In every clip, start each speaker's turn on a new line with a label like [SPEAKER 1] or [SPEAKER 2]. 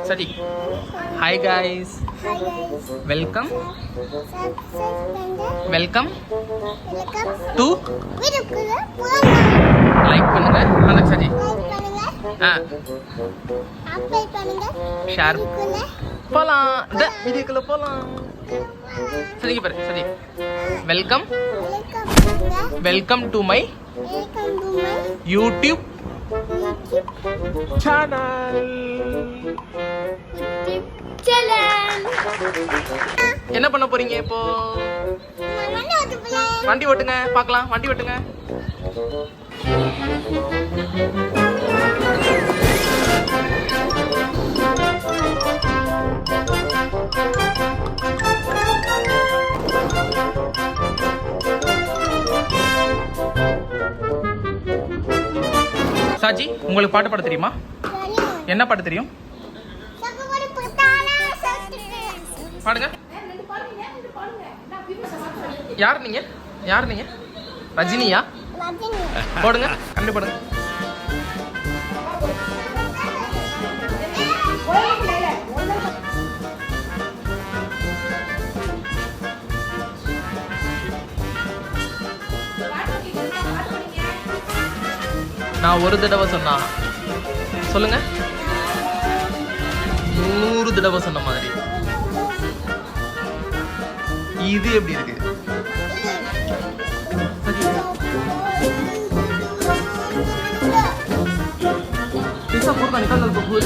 [SPEAKER 1] சரி. Hi guys, welcome welcome to like பண்ணுங்க. அதான் சரி. ஷேர் போலாம். இந்த வீடியோக்குள்ள போலாம். சரிங்க பாரு. சரி, welcome welcome to my YouTube channel. என்ன பண்ண போறீங்க இப்போ? வண்டி ஓட்டுங்க பார்க்கலாம். வண்டி ஓட்டுங்க. சாஜி, உங்களுக்கு பாட்டு பாட தெரியுமா? என்ன பாட்டு தெரியும்? பாடுங்க. யார் நீங்க? யார் நீங்க? ரஜினியா? போடுங்க, கண்டு போடுங்க. நான் ஒரு தடவை சொன்னா சொல்லுங்க, 100 தடவை சொன்ன மாதிரி. இது எப்படி இருக்கு? कैसा गुड़ का निकल दल गुड़?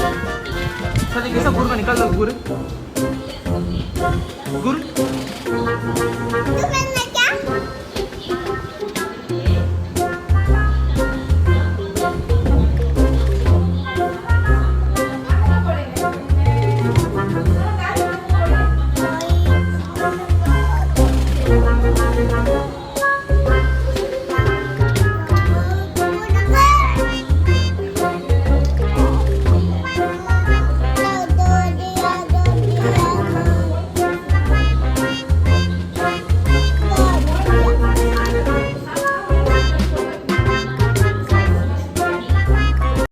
[SPEAKER 1] सर कैसा गुड़ का निकल दल गुड़? गुड़